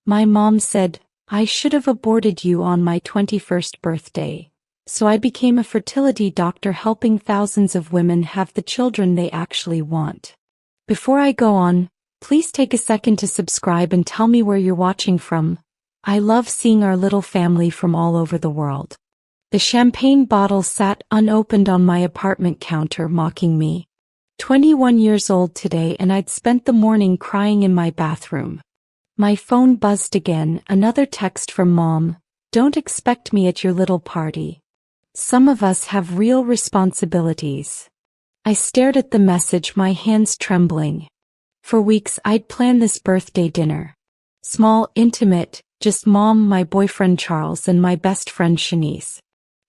My mom said, I should have aborted you on my 21st birthday. So I became a fertility doctor helping thousands of women have the children they actually want. Before I go on, please take a second to subscribe and tell me where you're watching from. I love seeing our little family from all over the world. The champagne bottle sat unopened on my apartment counter mocking me. 21 years old today and I'd spent the morning crying in my bathroom. My phone buzzed again, another text from Mom. Don't expect me at your little party. Some of us have real responsibilities. I stared at the message, my hands trembling. For weeks I'd planned this birthday dinner. Small, intimate, just Mom, my boyfriend Charles, and my best friend Shanice.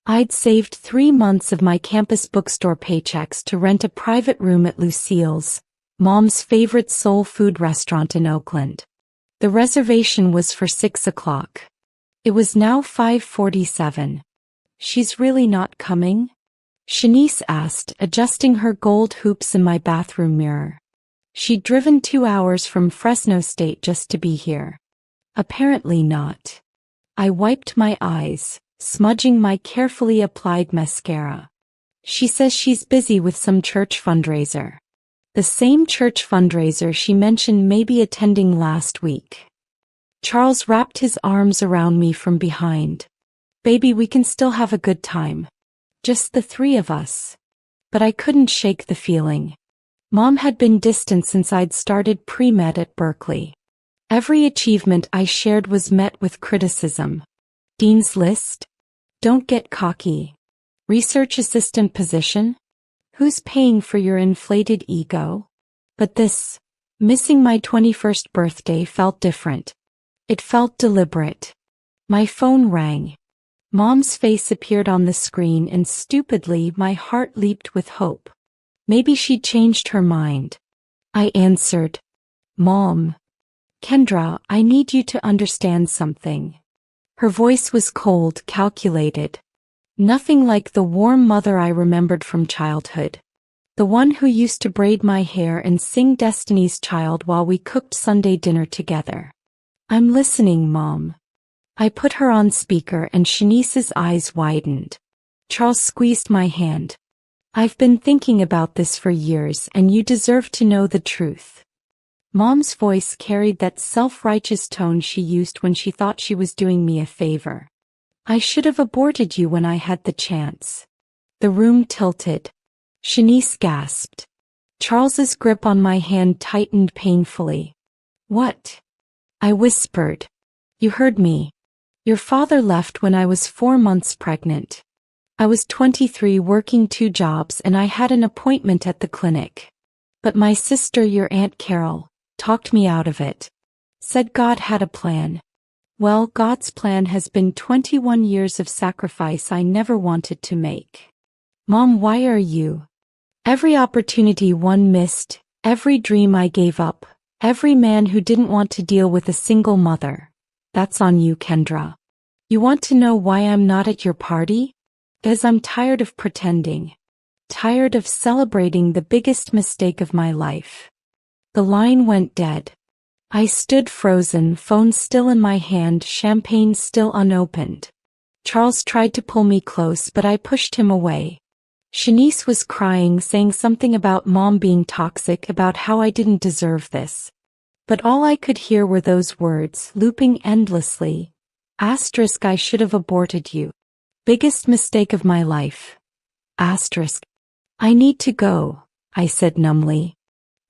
I'd saved 3 months of my campus bookstore paychecks to rent a private room at Lucille's, Mom's favorite soul food restaurant in Oakland. The reservation was for 6 o'clock. It was now 5:47. She's really not coming? Shanice asked, adjusting her gold hoops in my bathroom mirror. She'd driven 2 hours from Fresno State just to be here. Apparently not. I wiped my eyes, smudging my carefully applied mascara. She says she's busy with some church fundraiser. The same church fundraiser she mentioned maybe attending last week. Charles wrapped his arms around me from behind. Baby, we can still have a good time. Just the 3 of us. But I couldn't shake the feeling. Mom had been distant since I'd started pre-med at Berkeley. Every achievement I shared was met with criticism. Dean's List? Don't get cocky. Research assistant position? Who's paying for your inflated ego? But this, missing my 21st birthday, felt different. It felt deliberate. My phone rang. Mom's face appeared on the screen and stupidly my heart leaped with hope. Maybe she'd changed her mind. I answered. Mom. Kendra, I need you to understand something. Her voice was cold, calculated. Nothing like the warm mother I remembered from childhood. The one who used to braid my hair and sing Destiny's Child while we cooked Sunday dinner together. I'm listening, Mom. I put her on speaker and Shanice's eyes widened. Charles squeezed my hand. I've been thinking about this for years and you deserve to know the truth. Mom's voice carried that self-righteous tone she used when she thought she was doing me a favor. I should have aborted you when I had the chance. The room tilted. Shanice gasped. Charles's grip on my hand tightened painfully. What? I whispered. You heard me. Your father left when I was 4 months pregnant. I was 23 working 2 jobs and I had an appointment at the clinic. But my sister, your Aunt Carol, talked me out of it. Said God had a plan. Well, God's plan has been 21 years of sacrifice I never wanted to make. Mom, why are you? Every opportunity one missed, every dream I gave up, every man who didn't want to deal with a single mother. That's on you, Kendra. You want to know why I'm not at your party? Because I'm tired of pretending. Tired of celebrating the biggest mistake of my life. The line went dead. I stood frozen, phone still in my hand, champagne still unopened. Charles tried to pull me close, but I pushed him away. Shanice was crying, saying something about Mom being toxic, about how I didn't deserve this. But all I could hear were those words, looping endlessly. Asterisk, I should have aborted you. Biggest mistake of my life. Asterisk. I need to go, I said numbly.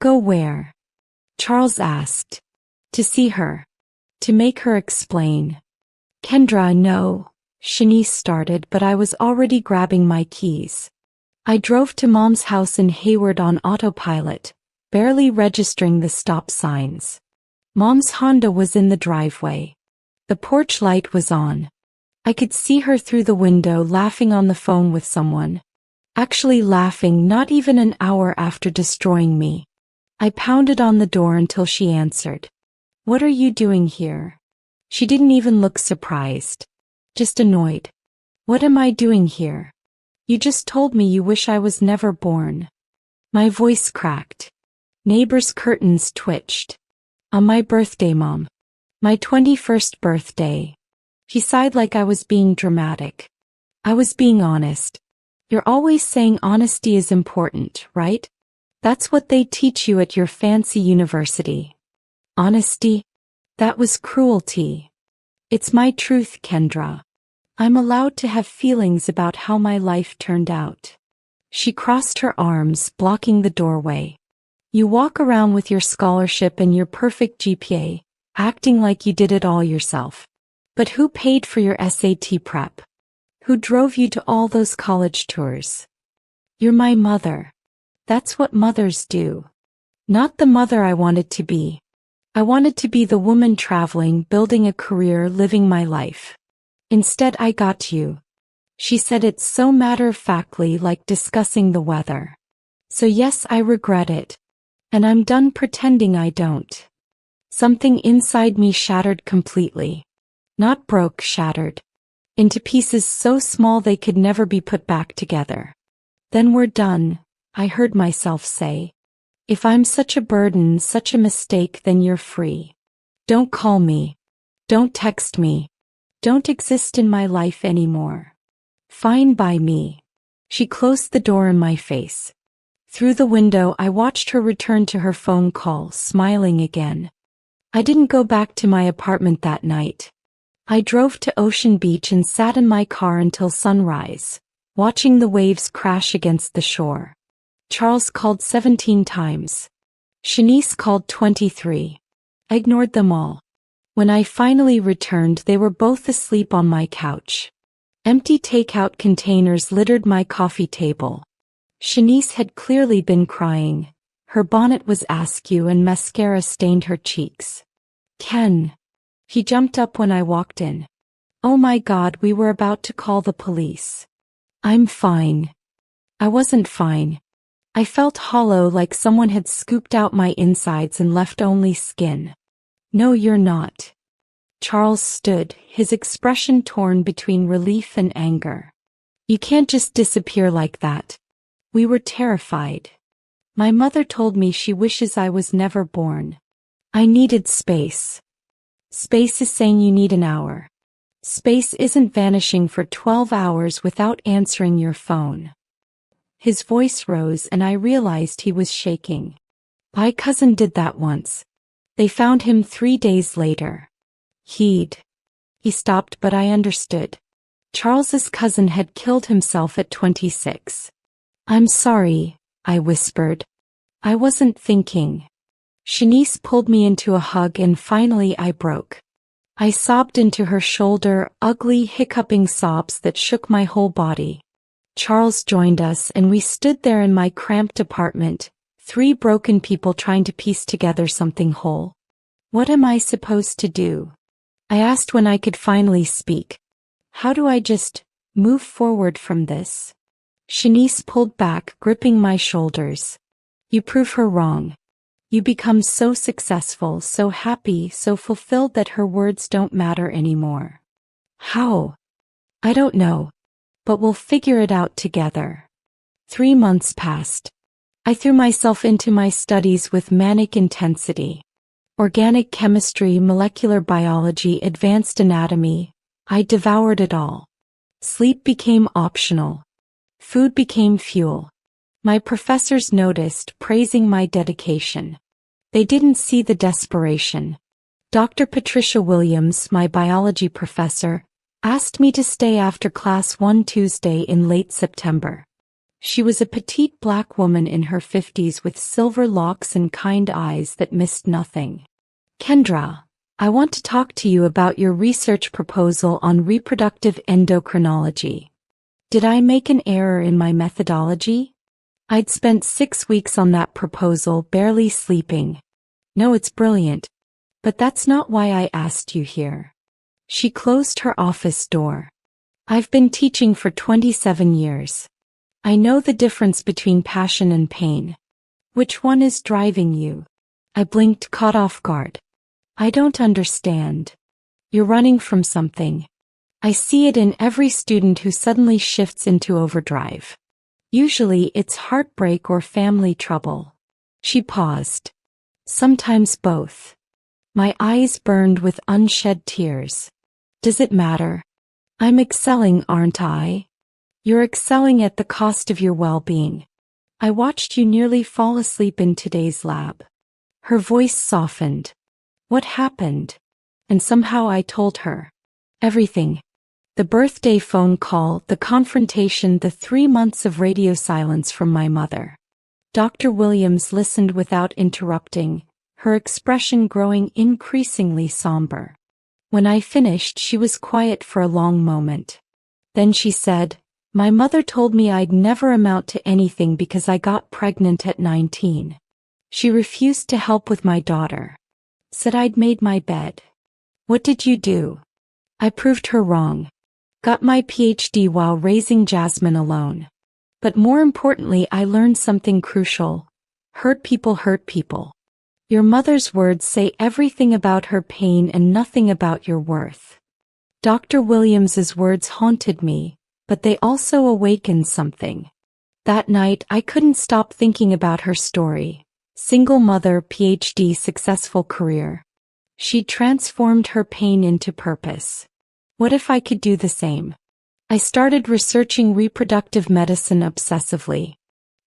Go where? Charles asked. To see her. To make her explain. Kendra, no, Shanice started, but I was already grabbing my keys. I drove to Mom's house in Hayward on autopilot, barely registering the stop signs. Mom's Honda was in the driveway. The porch light was on. I could see her through the window laughing on the phone with someone. Actually laughing not even an hour after destroying me. I pounded on the door until she answered. What are you doing here? She didn't even look surprised. Just annoyed. What am I doing here? You just told me you wish I was never born. My voice cracked. Neighbors' curtains twitched. On my birthday, Mom. My 21st birthday. He sighed like I was being dramatic. I was being honest. You're always saying honesty is important, right? That's what they teach you at your fancy university. Honesty? That was cruelty. It's my truth, Kendra. I'm allowed to have feelings about how my life turned out. She crossed her arms, blocking the doorway. You walk around with your scholarship and your perfect GPA, acting like you did it all yourself. But who paid for your SAT prep? Who drove you to all those college tours? You're my mother. That's what mothers do. Not the mother I wanted to be. I wanted to be the woman traveling, building a career, living my life. Instead, I got you. She said it so matter-of-factly, like discussing the weather. So yes, I regret it. And I'm done pretending I don't. Something inside me shattered completely. Not broke, shattered. Into pieces so small they could never be put back together. Then we're done, I heard myself say. If I'm such a burden, such a mistake, then you're free. Don't call me. Don't text me. Don't exist in my life anymore. Fine by me. She closed the door in my face. Through the window, I watched her return to her phone call, smiling again. I didn't go back to my apartment that night. I drove to Ocean Beach and sat in my car until sunrise, watching the waves crash against the shore. Charles called 17 times. Shanice called 23. I ignored them all. When I finally returned, they were both asleep on my couch. Empty takeout containers littered my coffee table. Shanice had clearly been crying. Her bonnet was askew and mascara stained her cheeks. Ken. He jumped up when I walked in. Oh my God, we were about to call the police. I'm fine. I wasn't fine. I felt hollow, like someone had scooped out my insides and left only skin. No, you're not. Charles stood, his expression torn between relief and anger. You can't just disappear like that. We were terrified. My mother told me she wishes I was never born. I needed space. Space is saying you need an hour. Space isn't vanishing for 12 hours without answering your phone. His voice rose and I realized he was shaking. My cousin did that once. They found him 3 days later. He stopped, but I understood. Charles's cousin had killed himself at 26. I'm sorry, I whispered. I wasn't thinking. Shanice pulled me into a hug and finally I broke. I sobbed into her shoulder, ugly, hiccuping sobs that shook my whole body. Charles joined us and we stood there in my cramped apartment, 3 broken people trying to piece together something whole. What am I supposed to do? I asked when I could finally speak. How do I just move forward from this? Shanice pulled back, gripping my shoulders. You prove her wrong. You become so successful, so happy, so fulfilled that her words don't matter anymore. How? I don't know. But we'll figure it out together. 3 months passed. I threw myself into my studies with manic intensity. Organic chemistry, molecular biology, advanced anatomy. I devoured it all. Sleep became optional. Food became fuel. My professors noticed, praising my dedication. They didn't see the desperation. Dr. Patricia Williams, my biology professor, asked me to stay after class one Tuesday in late September. She was a petite black woman in her 50s with silver locks and kind eyes that missed nothing. Kendra, I want to talk to you about your research proposal on reproductive endocrinology. Did I make an error in my methodology? I'd spent 6 weeks on that proposal, barely sleeping. No, it's brilliant. But that's not why I asked you here. She closed her office door. I've been teaching for 27 years. I know the difference between passion and pain. Which one is driving you? I blinked, caught off guard. I don't understand. You're running from something. I see it in every student who suddenly shifts into overdrive. Usually it's heartbreak or family trouble. She paused. Sometimes both. My eyes burned with unshed tears. Does it matter? I'm excelling, aren't I? You're excelling at the cost of your well-being. I watched you nearly fall asleep in today's lab. Her voice softened. What happened? And somehow I told her. Everything. The birthday phone call, the confrontation, the 3 months of radio silence from my mother. Dr. Williams listened without interrupting, her expression growing increasingly somber. When I finished, she was quiet for a long moment. Then she said, "My mother told me I'd never amount to anything because I got pregnant at 19. She refused to help with my daughter. Said I'd made my bed. What did you do?" I proved her wrong. Got my PhD while raising Jasmine alone. But more importantly, I learned something crucial. Hurt people hurt people. Your mother's words say everything about her pain and nothing about your worth. Dr. Williams's words haunted me, but they also awakened something. That night, I couldn't stop thinking about her story. Single mother, PhD, successful career. She transformed her pain into purpose. What if I could do the same? I started researching reproductive medicine obsessively.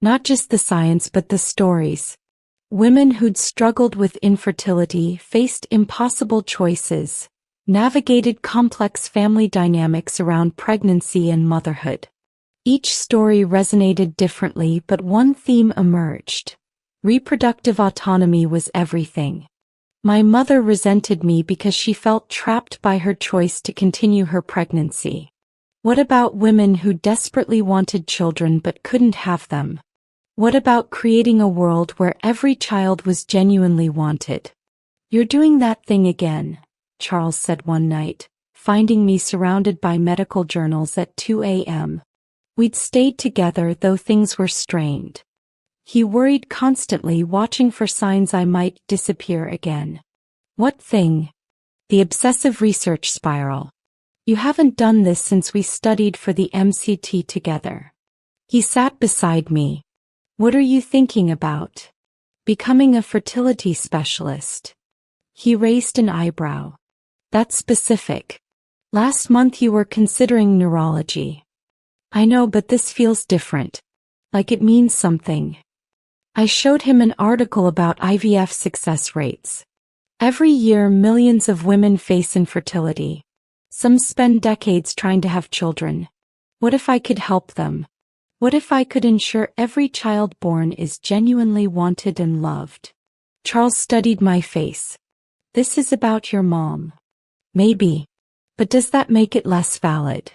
Not just the science but the stories. Women who'd struggled with infertility, faced impossible choices, navigated complex family dynamics around pregnancy and motherhood. Each story resonated differently, but one theme emerged. Reproductive autonomy was everything. My mother resented me because she felt trapped by her choice to continue her pregnancy. What about women who desperately wanted children but couldn't have them? What about creating a world where every child was genuinely wanted? "You're doing that thing again," Charles said one night, finding me surrounded by medical journals at 2 a.m. We'd stayed together though things were strained. He worried constantly, watching for signs I might disappear again. What thing? The obsessive research spiral. You haven't done this since we studied for the MCT together. He sat beside me. What are you thinking about? Becoming a fertility specialist. He raised an eyebrow. That's specific. Last month you were considering neurology. I know, but this feels different. Like it means something. I showed him an article about IVF success rates. Every year millions of women face infertility. Some spend decades trying to have children. What if I could help them? What if I could ensure every child born is genuinely wanted and loved? Charles studied my face. This is about your mom. Maybe. But does that make it less valid?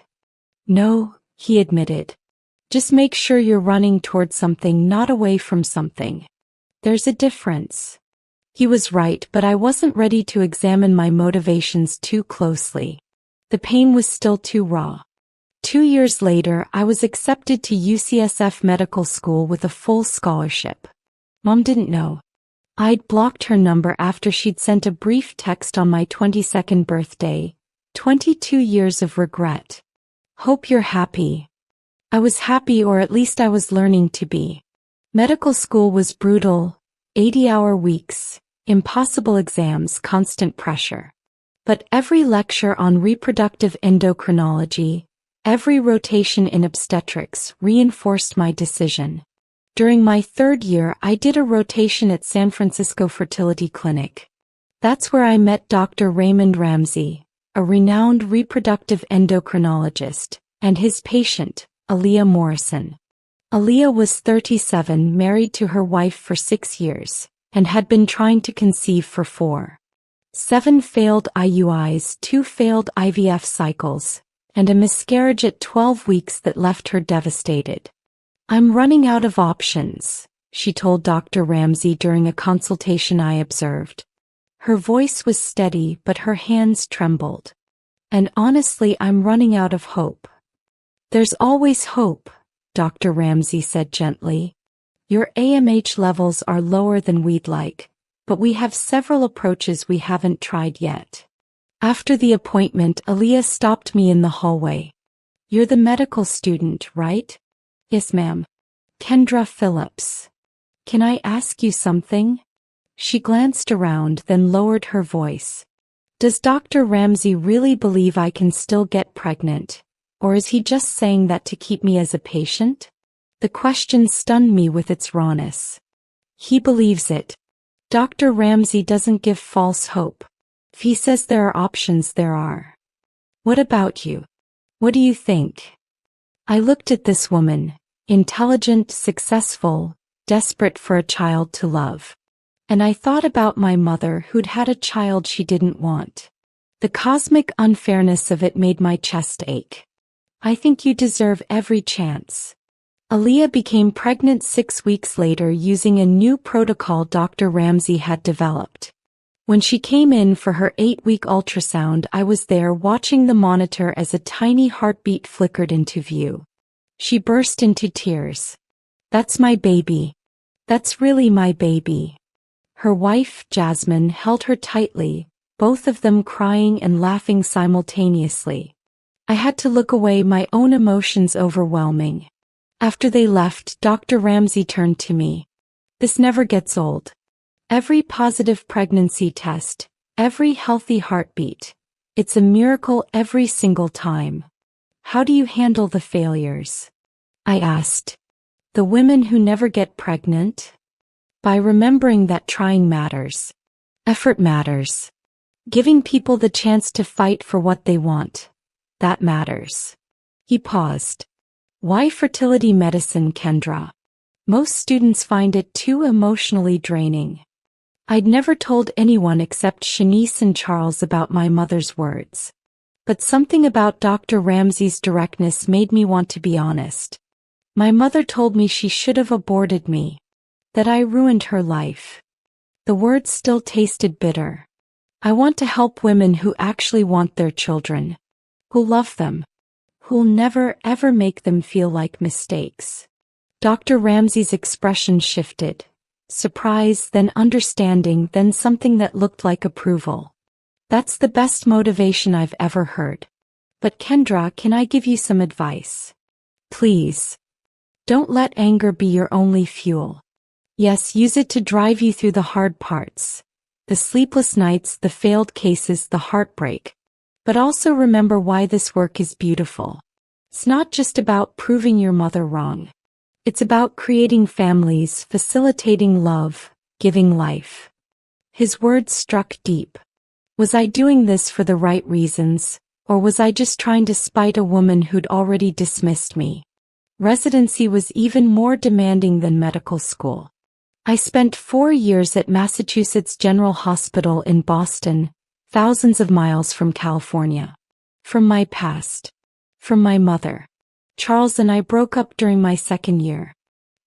No, he admitted. Just make sure you're running toward something, not away from something. There's a difference. He was right, but I wasn't ready to examine my motivations too closely. The pain was still too raw. 2 years later, I was accepted to UCSF Medical School with a full scholarship. Mom didn't know. I'd blocked her number after she'd sent a brief text on my 22nd birthday. 22 years of regret. Hope you're happy. I was happy, or at least I was learning to be. Medical school was brutal. 80-hour weeks, impossible exams, constant pressure. But every lecture on reproductive endocrinology, every rotation in obstetrics reinforced my decision. During my 3rd year, I did a rotation at San Francisco Fertility Clinic. That's where I met Dr. Raymond Ramsey, a renowned reproductive endocrinologist, and his patient, Aaliyah Morrison. Aaliyah was 37, married to her wife for 6 years, and had been trying to conceive for 4. 7 failed IUIs, 2 failed IVF cycles, and a miscarriage at 12 weeks that left her devastated. "I'm running out of options," she told Dr. Ramsey during a consultation I observed. Her voice was steady, but her hands trembled. "And honestly, I'm running out of hope." "There's always hope," Dr. Ramsey said gently. "Your AMH levels are lower than we'd like, but we have several approaches we haven't tried yet." After the appointment, Aaliyah stopped me in the hallway. "You're the medical student, right?" "Yes, ma'am." "Kendra Phillips. Can I ask you something?" She glanced around, then lowered her voice. Does Dr. Ramsey really believe I can still get pregnant? Or is he just saying that to keep me as a patient? The question stunned me with its rawness. He believes it. Dr. Ramsey doesn't give false hope. If he says there are options, there are. What about you? What do you think? I looked at this woman, intelligent, successful, desperate for a child to love. And I thought about my mother who'd had a child she didn't want. The cosmic unfairness of it made my chest ache. I think you deserve every chance. Aaliyah became pregnant 6 weeks later using a new protocol Dr. Ramsey had developed. When she came in for her 8-week ultrasound, I was there watching the monitor as a tiny heartbeat flickered into view. She burst into tears. That's my baby. That's really my baby. Her wife, Jasmine, held her tightly, both of them crying and laughing simultaneously. I had to look away, my own emotions overwhelming. After they left, Dr. Ramsey turned to me. This never gets old. Every positive pregnancy test, every healthy heartbeat. It's a miracle every single time. How do you handle the failures? I asked. The women who never get pregnant? By remembering that trying matters. Effort matters. Giving people the chance to fight for what they want. That matters. He paused. Why fertility medicine, Kendra? Most students find it too emotionally draining. I'd never told anyone except Shanice and Charles about my mother's words. But something about Dr. Ramsey's directness made me want to be honest. My mother told me she should have aborted me. That I ruined her life. The words still tasted bitter. I want to help women who actually want their children. Who love them. Who'll never ever make them feel like mistakes. Dr. Ramsey's expression shifted. Surprise, then understanding, then something that looked like approval. That's the best motivation I've ever heard. But Kendra, can I give you some advice? Please. Don't let anger be your only fuel. Yes, use it to drive you through the hard parts. The sleepless nights, the failed cases, the heartbreak. But also remember why this work is beautiful. It's not just about proving your mother wrong. It's about creating families, facilitating love, giving life. His words struck deep. Was I doing this for the right reasons, or was I just trying to spite a woman who'd already dismissed me? Residency was even more demanding than medical school. I spent 4 years at Massachusetts General Hospital in Boston, thousands of miles from California. From my past. From my mother. Charles and I broke up during my 2nd year.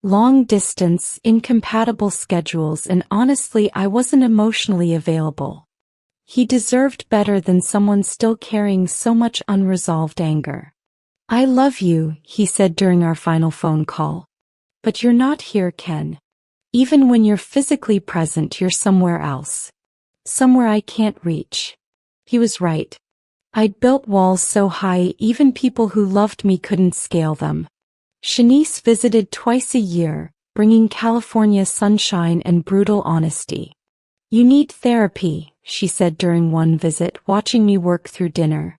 Long distance, incompatible schedules, and honestly, I wasn't emotionally available. He deserved better than someone still carrying so much unresolved anger. I love you, he said during our final phone call. But you're not here, Ken. Even when you're physically present, you're somewhere else. Somewhere I can't reach. He was right. I'd built walls so high even people who loved me couldn't scale them. Shanice visited twice a year, bringing California sunshine and brutal honesty. You need therapy, she said during one visit, watching me work through dinner.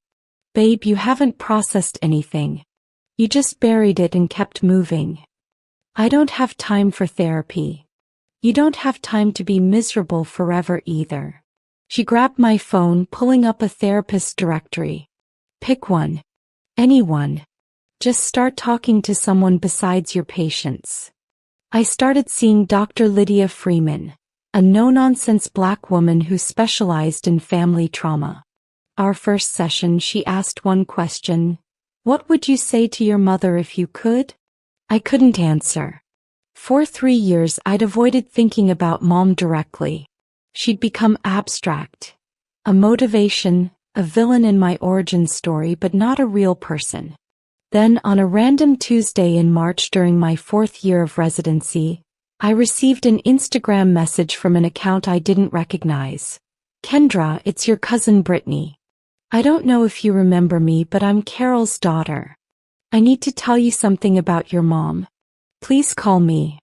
Babe, you haven't processed anything. You just buried it and kept moving. I don't have time for therapy. You don't have time to be miserable forever either. She grabbed my phone, pulling up a therapist directory. Pick one. Anyone. Just start talking to someone besides your patients. I started seeing Dr. Lydia Freeman, a no-nonsense Black woman who specialized in family trauma. Our first session, she asked one question. What would you say to your mother if you could? I couldn't answer. For 3 years, I'd avoided thinking about Mom directly. She'd become abstract. A motivation, a villain in my origin story, but not a real person. Then, on a random Tuesday in March during my 4th year of residency, I received an Instagram message from an account I didn't recognize. Kendra, it's your cousin Brittany. I don't know if you remember me, but I'm Carol's daughter. I need to tell you something about your mom. Please call me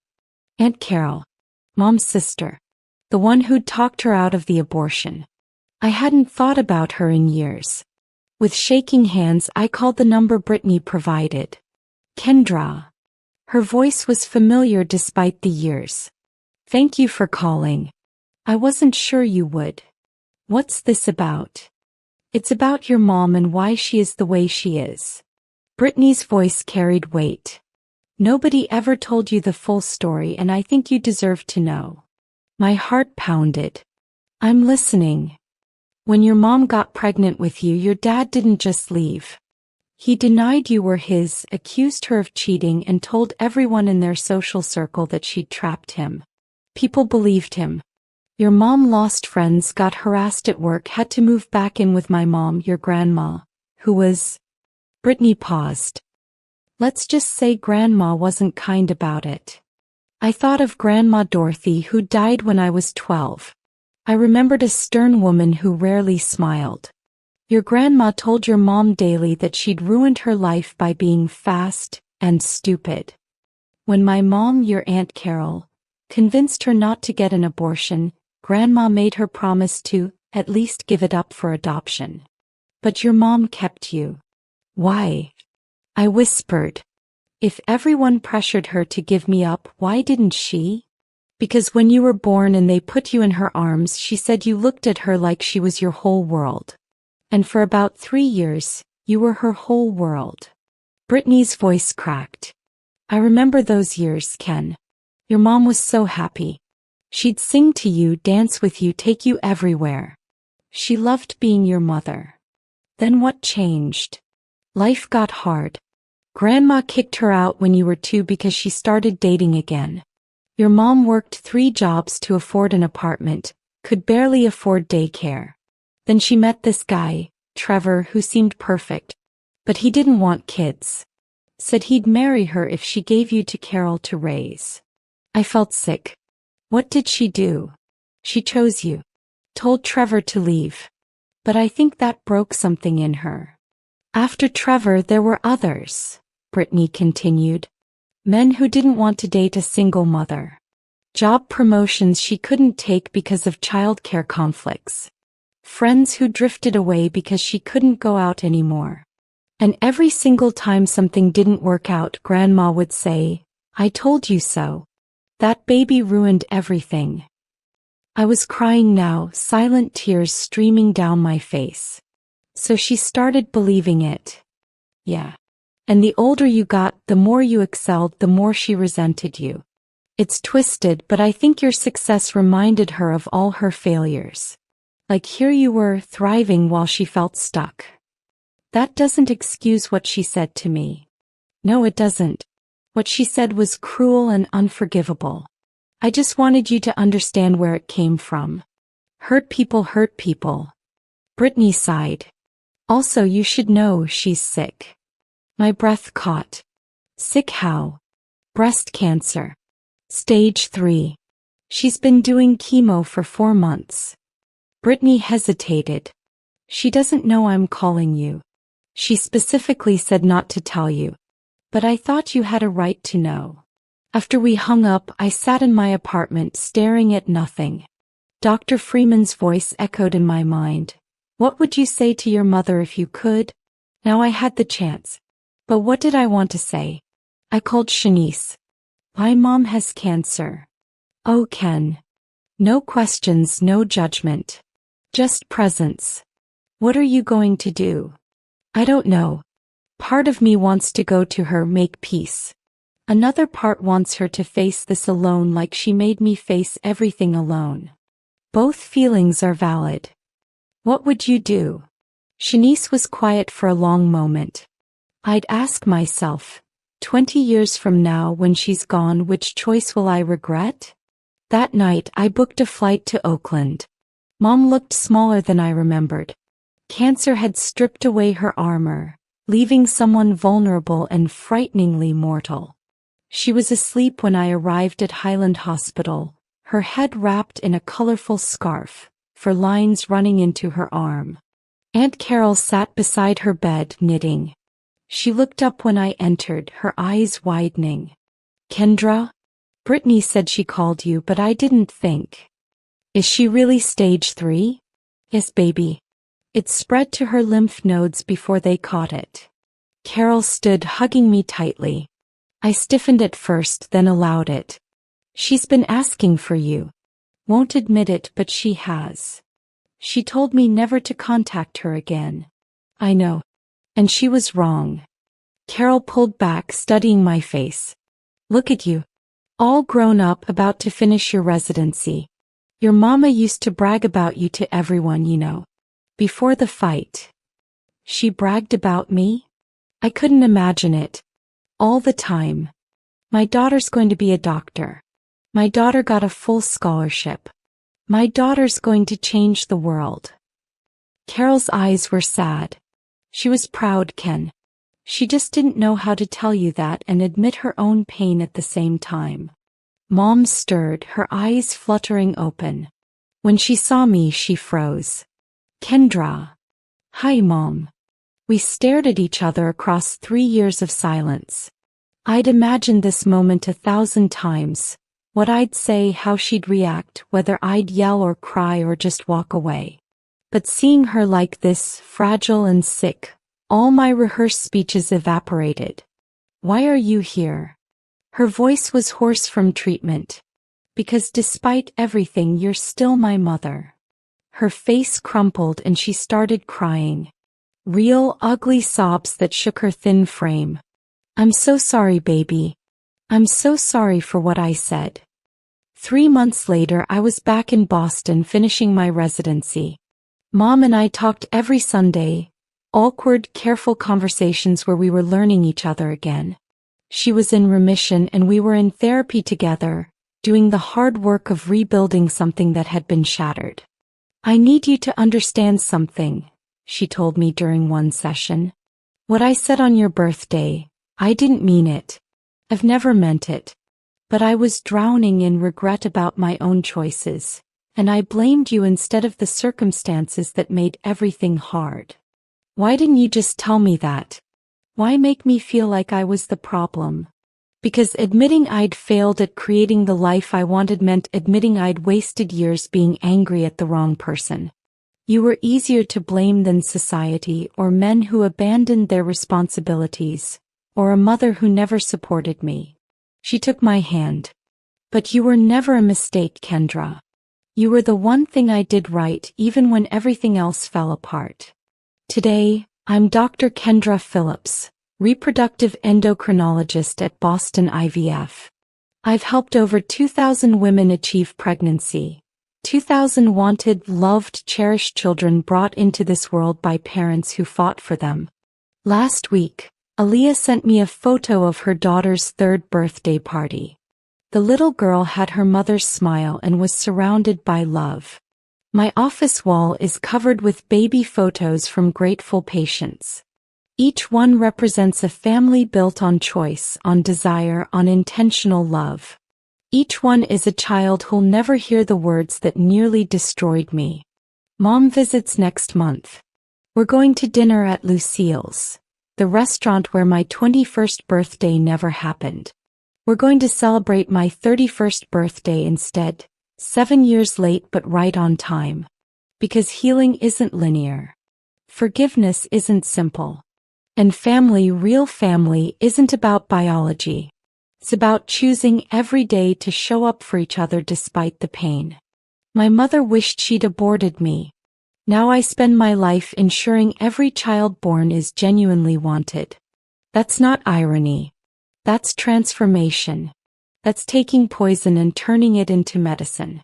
Aunt Carol, Mom's sister. The one who'd talked her out of the abortion. I hadn't thought about her in years. With shaking hands, I called the number Brittany provided. Kendra. Her voice was familiar despite the years. Thank you for calling. I wasn't sure you would. What's this about? It's about your mom and why she is the way she is. Brittany's voice carried weight. Nobody ever told you the full story, and I think you deserve to know. My heart pounded. I'm listening. When your mom got pregnant with you, your dad didn't just leave. He denied you were his, accused her of cheating, and told everyone in their social circle that she'd trapped him. People believed him. Your mom lost friends, got harassed at work, had to move back in with my mom, your grandma, who was... Brittany paused. Let's just say Grandma wasn't kind about it. I thought of Grandma Dorothy, who died when I was 12. I remembered a stern woman who rarely smiled. Your grandma told your mom daily that she'd ruined her life by being fast and stupid. When my mom, your Aunt Carol, convinced her not to get an abortion, Grandma made her promise to, at least, give it up for adoption. But your mom kept you. Why? I whispered. If everyone pressured her to give me up, why didn't she? Because when you were born and they put you in her arms, she said you looked at her like she was your whole world. And for about 3 years, you were her whole world. Brittany's voice cracked. I remember those years, Ken. Your mom was so happy. She'd sing to you, dance with you, take you everywhere. She loved being your mother. Then what changed? Life got hard. Grandma kicked her out when you were 2 because she started dating again. Your mom worked 3 jobs to afford an apartment, could barely afford daycare. Then she met this guy, Trevor, who seemed perfect. But he didn't want kids. Said he'd marry her if she gave you to Carol to raise. I felt sick. What did she do? She chose you. Told Trevor to leave. But I think that broke something in her. After Trevor, there were others, Brittany continued. Men who didn't want to date a single mother. Job promotions she couldn't take because of childcare conflicts. Friends who drifted away because she couldn't go out anymore. And every single time something didn't work out, Grandma would say, I told you so. That baby ruined everything. I was crying now, silent tears streaming down my face. So she started believing it. Yeah. And the older you got, the more you excelled, the more she resented you. It's twisted, but I think your success reminded her of all her failures. Like here you were, thriving while she felt stuck. That doesn't excuse what she said to me. No, it doesn't. What she said was cruel and unforgivable. I just wanted you to understand where it came from. Hurt people hurt people. Brittany sighed. Also, you should know she's sick. My breath caught. Sick how? Breast cancer. Stage 3. She's been doing chemo for 4 months. Brittany hesitated. She doesn't know I'm calling you. She specifically said not to tell you. But I thought you had a right to know. After we hung up, I sat in my apartment staring at nothing. Dr. Freeman's voice echoed in my mind. What would you say to your mother if you could? Now I had the chance. But what did I want to say? I called Shanice. My mom has cancer. Oh, Ken. No questions, no judgment. Just presence. What are you going to do? I don't know. Part of me wants to go to her, make peace. Another part wants her to face this alone like she made me face everything alone. Both feelings are valid. What would you do? Shanice was quiet for a long moment. I'd ask myself, 20 years from now when she's gone, which choice will I regret? That night I booked a flight to Oakland. Mom looked smaller than I remembered. Cancer had stripped away her armor, leaving someone vulnerable and frighteningly mortal. She was asleep when I arrived at Highland Hospital, her head wrapped in a colorful scarf, for lines running into her arm. Aunt Carol sat beside her bed, knitting. She looked up when I entered, her eyes widening. Kendra? Brittany said she called you, but I didn't think. Is she really stage 3? Yes, baby. It spread to her lymph nodes before they caught it. Carol stood hugging me tightly. I stiffened at first, then allowed it. She's been asking for you. Won't admit it, but she has. She told me never to contact her again. I know. And she was wrong. Carol pulled back, studying my face. Look at you. All grown up, about to finish your residency. Your mama used to brag about you to everyone, you know. Before the fight. She bragged about me? I couldn't imagine it. All the time. My daughter's going to be a doctor. My daughter got a full scholarship. My daughter's going to change the world. Carol's eyes were sad. She was proud, Ken. She just didn't know how to tell you that and admit her own pain at the same time. Mom stirred, her eyes fluttering open. When she saw me, she froze. Kendra. Hi, Mom. We stared at each other across 3 years of silence. I'd imagined this moment 1,000 times. What I'd say, how she'd react, whether I'd yell or cry or just walk away. But seeing her like this, fragile and sick, all my rehearsed speeches evaporated. Why are you here? Her voice was hoarse from treatment. Because despite everything, you're still my mother. Her face crumpled and she started crying. Real, ugly sobs that shook her thin frame. I'm so sorry, baby. I'm so sorry for what I said. 3 months later, I was back in Boston finishing my residency. Mom and I talked every Sunday. Awkward, careful conversations where we were learning each other again. She was in remission and we were in therapy together, doing the hard work of rebuilding something that had been shattered. I need you to understand something, she told me during one session. What I said on your birthday, I didn't mean it. I've never meant it. But I was drowning in regret about my own choices, and I blamed you instead of the circumstances that made everything hard. Why didn't you just tell me that? Why make me feel like I was the problem? Because admitting I'd failed at creating the life I wanted meant admitting I'd wasted years being angry at the wrong person. You were easier to blame than society or men who abandoned their responsibilities, or a mother who never supported me. She took my hand. But you were never a mistake, Kendra. You were the one thing I did right even when everything else fell apart. Today, I'm Dr. Kendra Phillips, reproductive endocrinologist at Boston IVF. I've helped over 2,000 women achieve pregnancy. 2,000 wanted, loved, cherished children brought into this world by parents who fought for them. Last week, Aaliyah sent me a photo of her daughter's 3rd birthday party. The little girl had her mother's smile and was surrounded by love. My office wall is covered with baby photos from grateful patients. Each one represents a family built on choice, on desire, on intentional love. Each one is a child who'll never hear the words that nearly destroyed me. Mom visits next month. We're going to dinner at Lucille's, the restaurant where my 21st birthday never happened. We're going to celebrate my 31st birthday instead, 7 years late but right on time. Because healing isn't linear. Forgiveness isn't simple. And family, real family, isn't about biology. It's about choosing every day to show up for each other despite the pain. My mother wished she'd aborted me. Now I spend my life ensuring every child born is genuinely wanted. That's not irony. That's transformation. That's taking poison and turning it into medicine.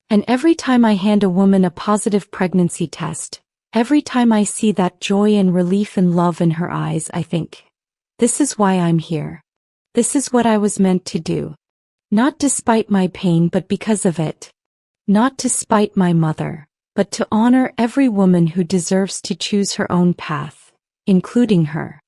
And every time I hand a woman a positive pregnancy test, every time I see that joy and relief and love in her eyes, I think, this is why I'm here. This is what I was meant to do. Not despite my pain but because of it. Not to spite my mother, but to honor every woman who deserves to choose her own path, including her.